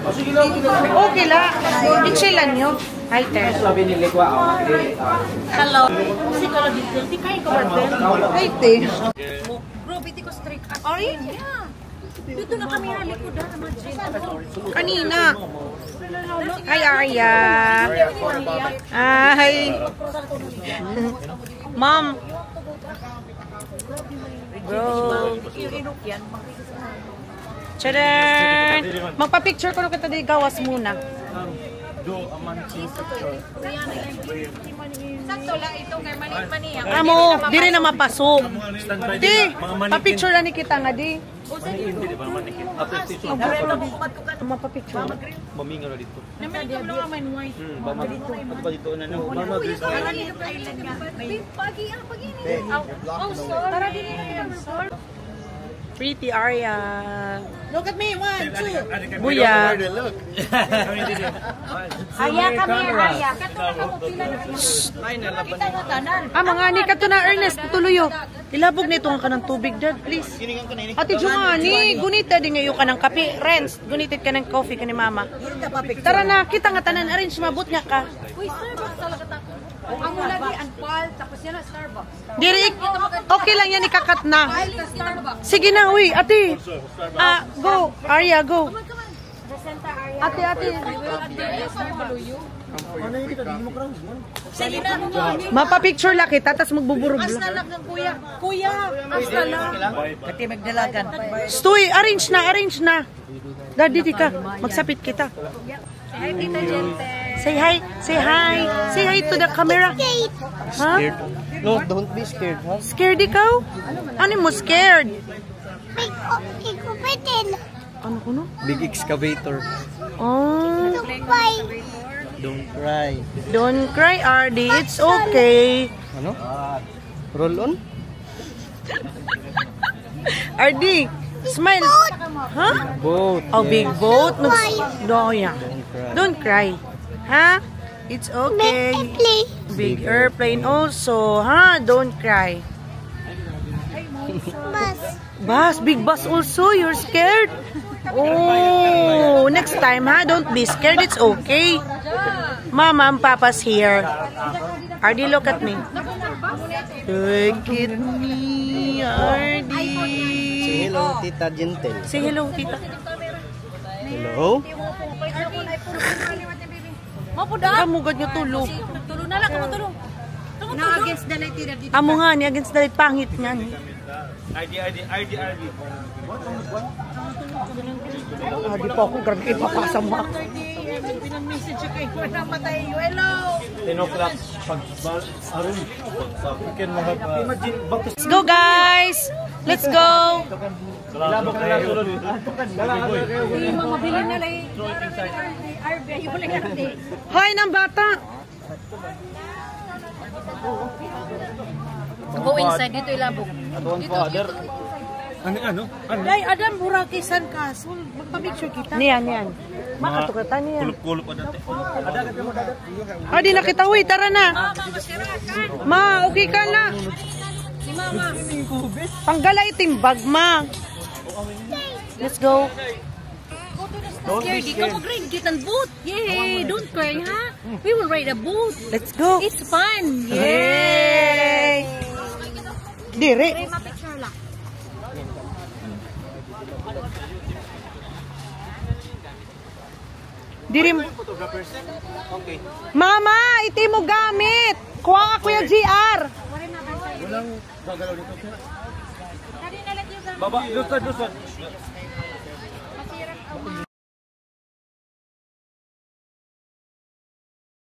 Okay la. Ichilan nyo. Hi, Ter. Hello. Si ko lang dito. Di kayo ko ba? Hi, Te. Bro, biti ko strict. Ay? Yeah. Dito na kami na likod na naman. Kanina. Hi, Arya. Hi. Mom. Bro. Tchadan! Magpa-picture ko na kita di gawas muna. Amo, di rin na mapasok. Di, pa-picture na ni kita nga di. Mapa-picture. Maminga na dito. Naman ka mga man white. Mama dito. At pa dito na no. Mama dito. Tara din na. Pretty Arya. Look at me, 1, 2. Buya. Arya, come here, Arya. Mga ni ka to na Ernest, tuloyo. Ilabog nito ka ng tubig dad, please. Ate Jumani, gunita din ngayon ka ng kape. Renz, gunitit ka ng coffee ka ni mama. Tara na, kita nga tanan arrange, mabut nga ka. Uy, Starbucks talaga tako. Ang mula di, Anpal, tapos yan na Starbucks. Diri, okay lang yan, ikakat na. Starbucks. Sige na, uy, ate. Go, Arya, go. Ate. Sige na, Mapa-picture lang kita, tapos magbuburog lang. anak ng kuya. Kuya, asa lang. Kati magdalagan. Stoy, arrange na. Daddy, di ka. Magsapit kita. Hi, Tita Gente. Say hi. Say hi to the camera. Ha? No, don't be scared, ha? Scared ikaw? Ano mo scared? Ano ko no? Big excavator. Oh. Don't cry. Don't cry, RD. It's okay. Ano? Roll on? RD, smile. Huh? Boat. Oh, big boat. No, yeah. Don't cry. Ha? It's okay. Big airplane also. Ha? Don't cry. Bus. Big bus also. You're scared? Oh, next time, ha? Don't be scared. It's okay. Mama and Papa's here. RD, look at me. Look at me, RD. Say hello, Tita Gentle. Say hello, tita. Hello? Kamugad niyo tulog. Tulong na lang, tulong. Na-against the light tira dito. Amo nga ni against the pangit niya ni. RD. Di pa ako grabe ipapasa mo ako. Pinang-message kay ko na matay. Hello. 10 o'clock. Arun. Weekend mo have... Let's go, guys! Let's go! Labok na lang tulog. Yung mga bilin na lang. RB, yung lang natin. Hoy, ng bata! Go inside, dito ilabog. Father. Ano? Ay, Adam, burakisan ka. So, magpa-picture kita. Niyan. Makatukatan niyan. Kulop ko dati. Ah, di na kita. Uy, tara na. Ma, okay ka na. Si Mama. Panggala itimbag, ma. Let's go. Scared, di ka mag-ride kita ng boat. Yay! Don't cry, ha? We will ride a boat. Let's go. It's fun. Yay! Dire. Ma-picture lang. Dire. Okay. Mama, iti mo gamit. Kuha ka, Kuya GR. Walang gagalaw dito. Baba, doon.